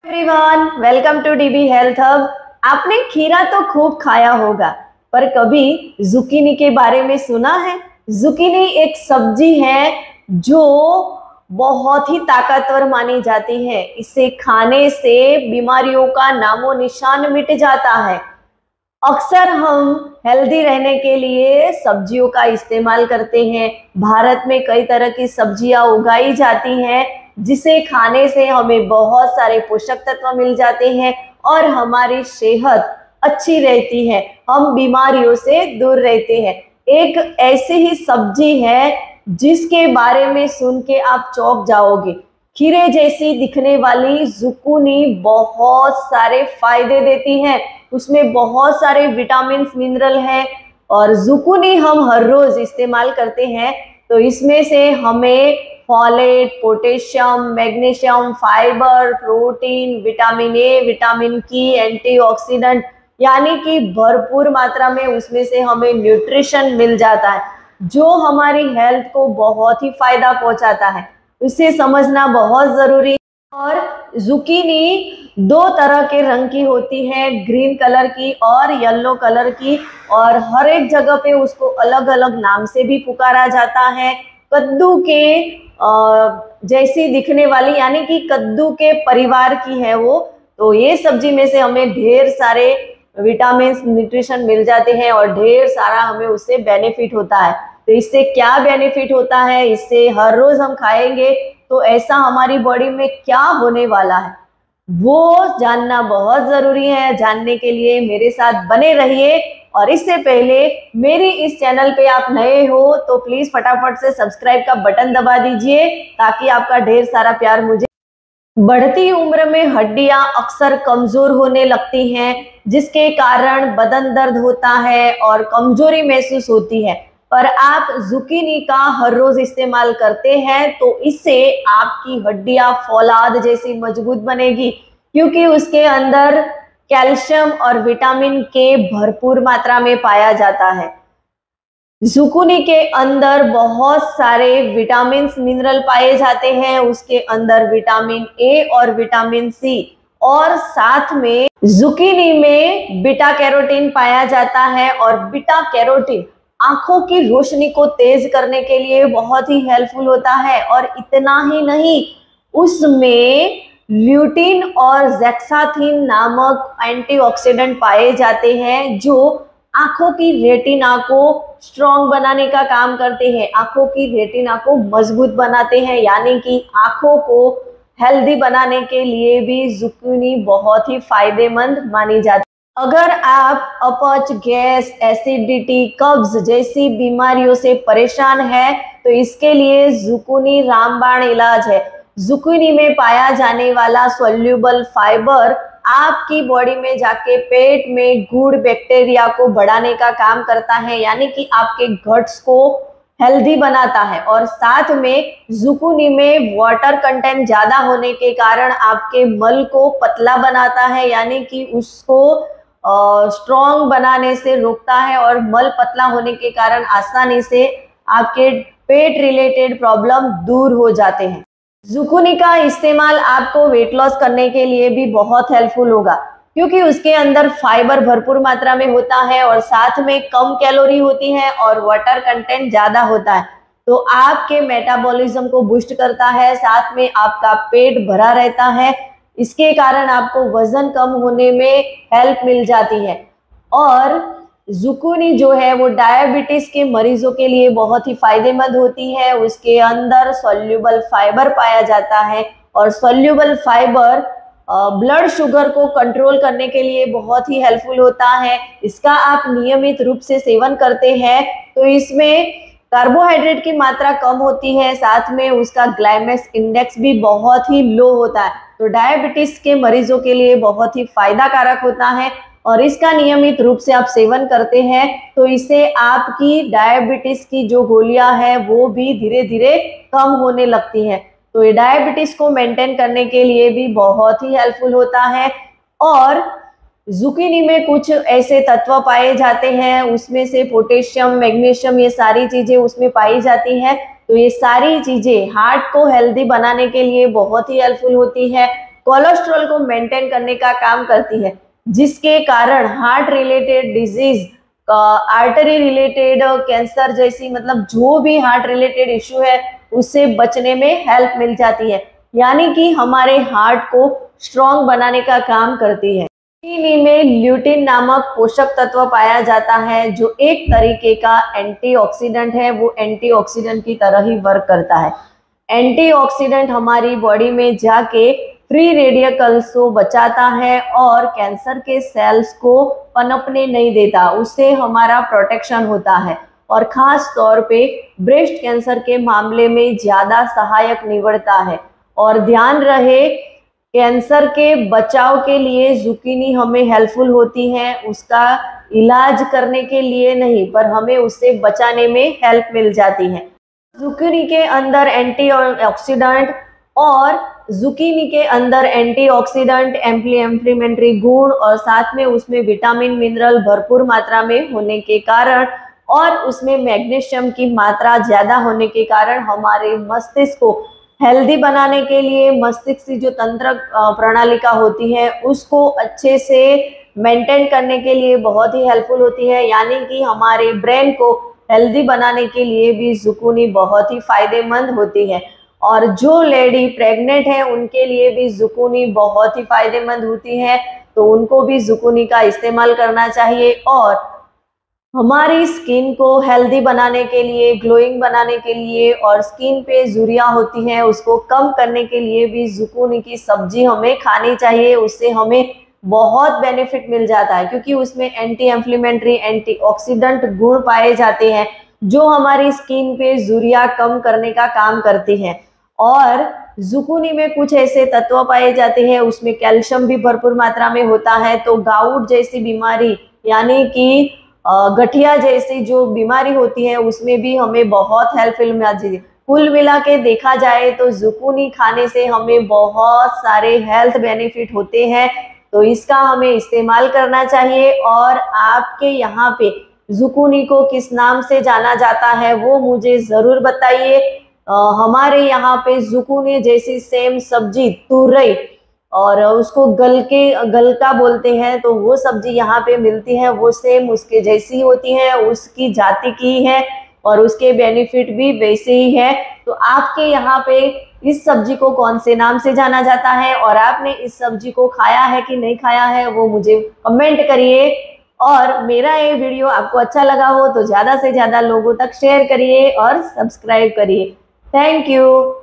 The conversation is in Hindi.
Everyone, welcome to DB health hub. आपने खीरा तो खूब खाया होगा, पर कभी जुकीनी के बारे में सुना है? जुकीनी एक सब्जी है जो बहुत ही ताकतवर मानी जाती है। इसे खाने से बीमारियों का नामो निशान मिट जाता है। अक्सर हम हेल्दी रहने के लिए सब्जियों का इस्तेमाल करते हैं। भारत में कई तरह की सब्जियां उगाई जाती हैं, जिसे खाने से हमें बहुत सारे पोषक तत्व मिल जाते हैं और हमारी सेहत अच्छी रहती है, हम बीमारियों से दूर रहते हैं। एक ऐसी ही सब्जी है जिसके बारे में सुन के आप चौंक जाओगे। खीरे जैसी दिखने वाली जुकीनी बहुत सारे फायदे देती है। उसमें बहुत सारे विटामिन मिनरल हैं और जुकीनी हम हर रोज इस्तेमाल करते हैं, तो इसमें से हमें folate, potassium, magnesium, fibre, protein, vitamin A, vitamin K, antioxidant यानी कि भरपूर मात्रा में उसमें से हमें न्यूट्रिशन मिल जाता है, जो हमारी हेल्थ को बहुत ही फायदा पहुंचाता है। इसे समझना बहुत जरूरी है। और जुकीनी दो तरह के रंग की होती है, ग्रीन कलर की और येलो कलर की, और हर एक जगह पे उसको अलग अलग नाम से भी पुकारा जाता है। कद्दू के जैसी दिखने वाली यानी कि कद्दू के परिवार की है वो। तो ये सब्जी में से हमें ढेर सारे विटामिन न्यूट्रिशन मिल जाते हैं और ढेर सारा हमें उससे बेनिफिट होता है। तो इससे क्या बेनिफिट होता है, इससे हर रोज हम खाएंगे तो ऐसा हमारी बॉडी में क्या होने वाला है वो जानना बहुत जरूरी है। जानने के लिए मेरे साथ बने रहिए। और इससे पहले मेरी इस चैनल पे आप नए हो तो प्लीज फटाफट से सब्सक्राइब का बटन दबा दीजिए, ताकि आपका ढेर सारा प्यार मुझे। बढ़ती उम्र में हड्डियां अक्सर कमजोर होने लगती हैं, जिसके कारण बदन दर्द होता है और कमजोरी महसूस होती है। पर आप जुकीनी का हर रोज इस्तेमाल करते हैं तो इससे आपकी हड्डियां फौलाद जैसी मजबूत बनेगी, क्योंकि उसके अंदर कैल्शियम और विटामिन के भरपूर मात्रा में पाया जाता है। जुकीनी के अंदर बहुत सारे विटामिन मिनरल पाए जाते हैं, उसके अंदर विटामिन ए और विटामिन सी, और साथ में जुकीनी में बीटा कैरोटीन पाया जाता है। और बीटा कैरोटीन आंखों की रोशनी को तेज करने के लिए बहुत ही हेल्पफुल होता है। और इतना ही नहीं, उसमें ल्यूटिन और ज़ेक्साथिन नामक एंटीऑक्सीडेंट पाए जाते हैं, जो आंखों की रेटिना को स्ट्रॉन्ग बनाने का काम करते हैं, आंखों की रेटिना को मजबूत बनाते हैं, यानी कि आंखों को हेल्दी बनाने के लिए भी जुकीनी बहुत ही फायदेमंद मानी जाती है। अगर आप अपच, गैस, एसिडिटी, कब्ज जैसी बीमारियों से परेशान हैं तो इसके लिए जुकीनी रामबाण इलाज है। जुकीनी में पाया जाने वाला सोल्यूबल फाइबर आपकी बॉडी में जाके पेट में गुड बैक्टीरिया को बढ़ाने का काम करता है, यानी कि आपके गट्स को हेल्दी बनाता है। और साथ में जुकीनी में वाटर कंटेंट ज्यादा होने के कारण आपके मल को पतला बनाता है, यानी कि उसको स्ट्रॉन्ग बनाने से रोकता है, और मल पतला होने के कारण आसानी से आपके पेट रिलेटेड प्रॉब्लम दूर हो जाते हैं। जुकीनी का इस्तेमाल आपको वेट लॉस करने के लिए भी बहुत हेल्पफुल होगा, क्योंकि उसके अंदर फाइबर भरपूर मात्रा में होता है और साथ में कम कैलोरी होती है और वाटर कंटेंट ज्यादा होता है। तो आपके मेटाबॉलिज्म को बूस्ट करता है, साथ में आपका पेट भरा रहता है। इसके कारण आपको वजन कम होने में हेल्प मिल जाती है। और जुकीनी जो है वो डायबिटीज के मरीजों के लिए बहुत ही फायदेमंद होती है। उसके अंदर सोल्यूबल फाइबर पाया जाता है, और सोल्यूबल फाइबर ब्लड शुगर को कंट्रोल करने के लिए बहुत ही हेल्पफुल होता है। इसका आप नियमित रूप से सेवन करते हैं तो इसमें कार्बोहाइड्रेट की मात्रा कम होती है, साथ में उसका ग्लाइमेक्स इंडेक्स भी बहुत ही लो होता है। तो डायबिटीज के मरीजों के लिए बहुत ही फायदा कारक होता है, और इसका नियमित रूप से आप सेवन करते हैं तो इससे आपकी डायबिटीज की जो गोलियां हैं वो भी धीरे धीरे कम होने लगती हैं। तो ये डायबिटीज को मेंटेन करने के लिए भी बहुत ही हेल्पफुल होता है। और जुकीनी में कुछ ऐसे तत्व पाए जाते हैं, उसमें से पोटेशियम, मैग्नीशियम, ये सारी चीजें उसमें पाई जाती हैं। तो ये सारी चीजें हार्ट को हेल्दी बनाने के लिए बहुत ही हेल्पफुल होती है। कोलेस्ट्रॉल को मेंटेन करने का काम करती है, जिसके कारण heart related disease, artery related cancer जैसी मतलब जो भी हार्ट रिलेटेड इश्यू है उससे बचने में हेल्प मिल जाती है, यानी कि हमारे हार्ट को स्ट्रॉन्ग बनाने का काम करती है। चीनी में ल्यूटिन नामक पोषक तत्व पाया जाता है जो एक तरीके का एंटीऑक्सीडेंट है, वो एंटीऑक्सीडेंट की तरह ही वर्क करता है। एंटीऑक्सीडेंट हमारी बॉडी में जाके फ्री रेडिकल्स को बचाता है और कैंसर के सेल्स को पनपने नहीं देता, उससे हमारा प्रोटेक्शन होता है और खास तौर पे ब्रेस्ट कैंसर के मामले में ज्यादा सहायक निवड़ता है। और ध्यान रहे, कैंसर के बचाव के लिए जुकीनी हमें हेल्पफुल होती है, उसका इलाज करने के लिए नहीं, पर हमें उससे बचाने में हेल्प मिल जाती है। जुकीनी के अंदर एंटीऑक्सीडेंट और जुकीनी के अंदर एंटीऑक्सीडेंट एंप्लीमेंट्री गुण और साथ में उसमें विटामिन मिनरल भरपूर मात्रा में होने के कारण और उसमें मैग्नीशियम की मात्रा ज्यादा होने के कारण हमारे मस्तिष्क को हेल्दी बनाने के लिए, मस्तिष्क की जो तंत्र प्रणालिका होती है उसको अच्छे से मेंटेन करने के लिए बहुत ही हेल्पफुल होती है, यानी कि हमारे ब्रेन को हेल्दी बनाने के लिए भी जुकीनी बहुत ही फायदेमंद होती है। और जो लेडी प्रेग्नेंट है उनके लिए भी जुकीनी बहुत ही फायदेमंद होती है, तो उनको भी जुकीनी का इस्तेमाल करना चाहिए। और हमारी स्किन को हेल्दी बनाने के लिए, ग्लोइंग बनाने के लिए और स्किन पे झुर्रियां होती हैं उसको कम करने के लिए भी जुकीनी की सब्जी हमें खानी चाहिए। उससे हमें बहुत बेनिफिट मिल जाता है क्योंकि उसमें एंटी एंफ्लेमेटरी, एंटीऑक्सीडेंट गुण पाए जाते हैं जो हमारी स्किन पे झुर्रियां कम करने का काम करती हैं। और जुकीनी में कुछ ऐसे तत्व पाए जाते हैं, उसमें कैल्शियम भी भरपूर मात्रा में होता है, तो गाउट जैसी बीमारी यानी कि गठिया जैसी जो बीमारी होती है उसमें भी हमें बहुत हेल्पफुल मिल जाती है। कुल मिला के देखा जाए तो जुकीनी खाने से हमें बहुत सारे हेल्थ बेनिफिट होते हैं, तो इसका हमें इस्तेमाल करना चाहिए। और आपके यहाँ पे जुकीनी को किस नाम से जाना जाता है वो मुझे जरूर बताइए। हमारे यहाँ पे जुकीनी जैसी सेम सब्जी तुरई और उसको गलका बोलते हैं, तो वो सब्जी यहाँ पे मिलती है, वो सेम उसके जैसी होती है, उसकी जाति की है और उसके बेनिफिट भी वैसे ही है। तो आपके यहाँ पे इस सब्जी को कौन से नाम से जाना जाता है और आपने इस सब्जी को खाया है कि नहीं खाया है वो मुझे कमेंट करिए। और मेरा ये वीडियो आपको अच्छा लगा हो तो ज़्यादा से ज़्यादा लोगों तक शेयर करिए और सब्सक्राइब करिए। Thank you.